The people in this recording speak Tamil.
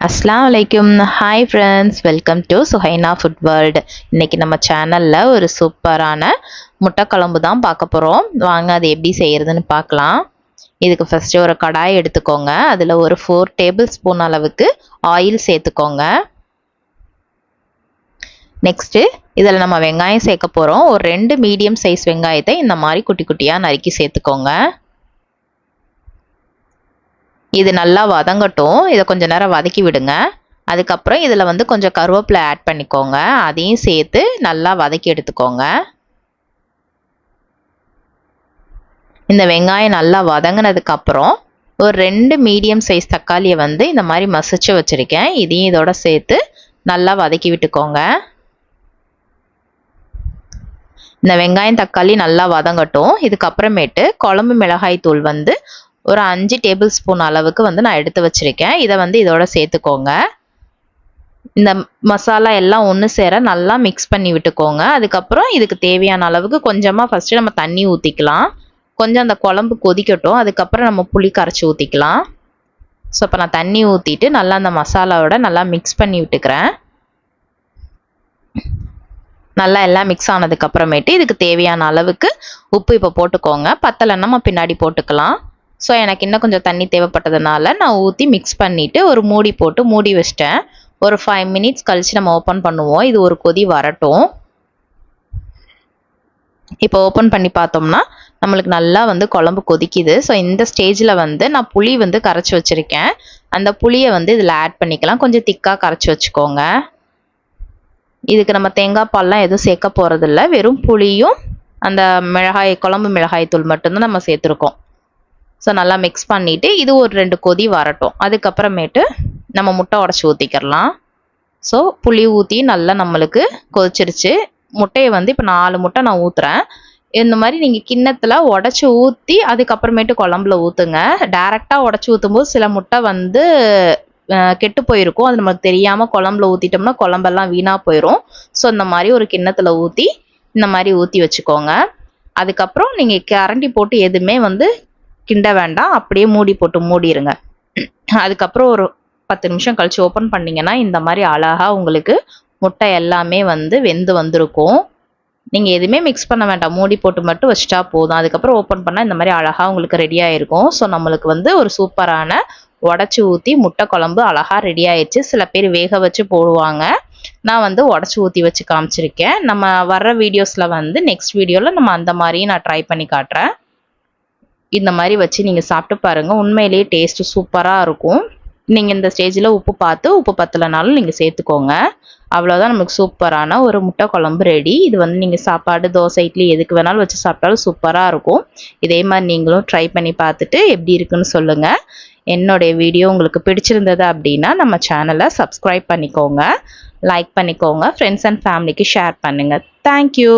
அஸ்ஸலாமு அலைக்கும். Hi friends, welcome to Suhaina food world. இன்றைக்கி நம்ம சேனலில் ஒரு சூப்பரான முட்டை குழம்பு தான் பார்க்க போகிறோம். வாங்க அது எப்படி செய்கிறதுன்னு பார்க்கலாம். இதுக்கு ஃபஸ்ட்டு ஒரு கடாய் எடுத்துக்கோங்க. அதில் ஒரு 4 டேபிள் ஸ்பூன் அளவுக்கு ஆயில் சேர்த்துக்கோங்க. நெக்ஸ்ட்டு இதில் நம்ம வெங்காயம் சேர்க்க போகிறோம். ஒரு 2 மீடியம் சைஸ் வெங்காயத்தை இந்த மாதிரி குட்டி குட்டியாக நறுக்கி சேர்த்துக்கோங்க. இது நல்லா வதங்கட்டும். இதை கொஞ்சம் நேரம் வதக்கி விடுங்க. அதுக்கப்புறம் இதில் கொஞ்சம் கருவேப்பிலை ஆட் பண்ணிக்கோங்க. அதையும் சேர்த்து நல்லா வதக்கி எடுத்துக்கோங்க. இந்த வெங்காயம் நல்லா வதங்கினதுக்கப்புறம் ஒரு 2 மீடியம் சைஸ் தக்காளியை இந்த மாதிரி மசிச்சு வச்சுருக்கேன். இதையும் இதோட சேர்த்து நல்லா வதக்கி விட்டுக்கோங்க. இந்த வெங்காயம் தக்காளி நல்லா வதங்கட்டும். இதுக்கப்புறமேட்டு குழம்பு மிளகாய் தூள் ஒரு 5 டேபிள் ஸ்பூன் அளவுக்கு நான் எடுத்து வச்சுருக்கேன். இதை இதோட சேர்த்துக்கோங்க. இந்த மசாலா எல்லாம் ஒன்று சேர நல்லா மிக்ஸ் பண்ணி விட்டுக்கோங்க. அதுக்கப்புறம் இதுக்கு தேவையான அளவுக்கு கொஞ்சமாக ஃபஸ்ட்டு நம்ம தண்ணி ஊற்றிக்கலாம். கொஞ்சம் அந்த குழம்பு கொதிக்கட்டும். அதுக்கப்புறம் நம்ம புளி கரைச்சி ஊற்றிக்கலாம். ஸோ இப்போ நான் தண்ணி ஊற்றிட்டு நல்லா அந்த மசாலாவோட நல்லா மிக்ஸ் பண்ணி விட்டுக்கிறேன். நல்லா எல்லாம் மிக்ஸ் ஆனதுக்கப்புறமேட்டு இதுக்கு தேவையான அளவுக்கு உப்பு இப்போ போட்டுக்கோங்க. பத்தலைன்னா நம்ம பின்னாடி போட்டுக்கலாம். ஸோ எனக்கு இன்னும் கொஞ்சம் தண்ணி தேவைப்பட்டதுனால நான் ஊற்றி மிக்ஸ் பண்ணிவிட்டு ஒரு மூடி போட்டு மூடி வச்சிட்டேன். ஒரு 5 மினிட்ஸ் கழித்து நம்ம ஓப்பன் பண்ணுவோம். இது ஒரு கொதி வரட்டும். இப்போ ஓப்பன் பண்ணி பார்த்தோம்னா நம்மளுக்கு நல்லா குழம்பு கொதிக்குது. ஸோ இந்த ஸ்டேஜில் நான் புளி கரைச்சி வச்சுருக்கேன். அந்த புளியை இதில் ஆட் பண்ணிக்கலாம். கொஞ்சம் திக்காக கரைச்சி வச்சுக்கோங்க. இதுக்கு நம்ம தேங்காய் பால்லாம் எதுவும் சேர்க்க போகிறதில்ல. வெறும் புளியும் அந்த குழம்பு மிளகாய் தூள் மட்டும்தான் நம்ம சேர்த்துருக்கோம். ஸோ நல்லா மிக்ஸ் பண்ணிவிட்டு இது ஒரு 2 கொதி வரட்டும். அதுக்கப்புறமேட்டு நம்ம முட்டை உடச்சி ஊற்றிக்கிறலாம். ஸோ புளி ஊற்றி நல்லா நம்மளுக்கு கொதிச்சிருச்சு. முட்டையை இப்போ 4 முட்டை நான் ஊற்றுறேன். இந்த மாதிரி நீங்கள் கிண்ணத்தில் உடச்சி ஊற்றி அதுக்கப்புறமேட்டு குழம்புல ஊற்றுங்க. டேரெக்டாக உடச்சி ஊற்றும்போது சில முட்டை கெட்டு போயிருக்கும். அது நமக்கு தெரியாமல் குழம்புல ஊற்றிட்டோம்னா குழம்பெல்லாம் வீணாக போயிடும். ஸோ இந்த மாதிரி ஒரு கிண்ணத்தில் ஊற்றி இந்த மாதிரி ஊற்றி வச்சுக்கோங்க. அதுக்கப்புறம் நீங்கள் கரண்டி போட்டு எதுவுமே கிண்ட வேண்டாம். அப்படியே மூடி போட்டு மூடிடுங்க. அதுக்கப்புறம் ஒரு 10 நிமிஷம் கழித்து ஓப்பன் பண்ணிங்கன்னா இந்த மாதிரி அழகாக உங்களுக்கு முட்டை எல்லாமே வெந்து வந்திருக்கும். நீங்கள் எதுவுமே மிக்ஸ் பண்ண வேண்டாம். மூடி போட்டு மட்டும் வச்சுட்டா போதும். அதுக்கப்புறம் ஓப்பன் பண்ணால் இந்த மாதிரி அழகாக உங்களுக்கு ரெடி ஆகிருக்கும். ஸோ நம்மளுக்கு ஒரு சூப்பரான உடச்சி ஊற்றி முட்டை குழம்பு அழகாக ரெடி ஆயிடுச்சு. சில பேர் வேக வச்சு போடுவாங்க. நான் உடச்சி ஊற்றி வச்சு காமிச்சிருக்கேன். நம்ம வர்ற வீடியோஸில் நெக்ஸ்ட் வீடியோவில் நம்ம அந்த மாதிரியும் நான் ட்ரை பண்ணி காட்டுறேன். இந்த மாதிரி வச்சு நீங்கள் சாப்பிட்டு பாருங்கள். உண்மையிலேயே டேஸ்ட்டு சூப்பராக இருக்கும். நீங்கள் இந்த ஸ்டேஜில் உப்பு பார்த்து உப்பு பத்தலைனாலும் நீங்கள் சேர்த்துக்கோங்க. அவ்வளோதான், நமக்கு சூப்பரான ஒரு முட்டை குழம்பு ரெடி. இது நீங்கள் சாப்பாடு, தோசை, இட்லி எதுக்கு வேணாலும் வச்சு சாப்பிட்டாலும் சூப்பராக இருக்கும். இதே மாதிரி நீங்களும் ட்ரை பண்ணி பார்த்துட்டு எப்படி இருக்குன்னு சொல்லுங்கள். என்னுடைய வீடியோ உங்களுக்கு பிடிச்சிருந்தது அப்படின்னா நம்ம சேனலை சப்ஸ்கிரைப் பண்ணிக்கோங்க, லைக் பண்ணிக்கோங்க, ஃப்ரெண்ட்ஸ் அண்ட் ஃபேமிலிக்கு ஷேர் பண்ணுங்கள். தேங்க்யூ.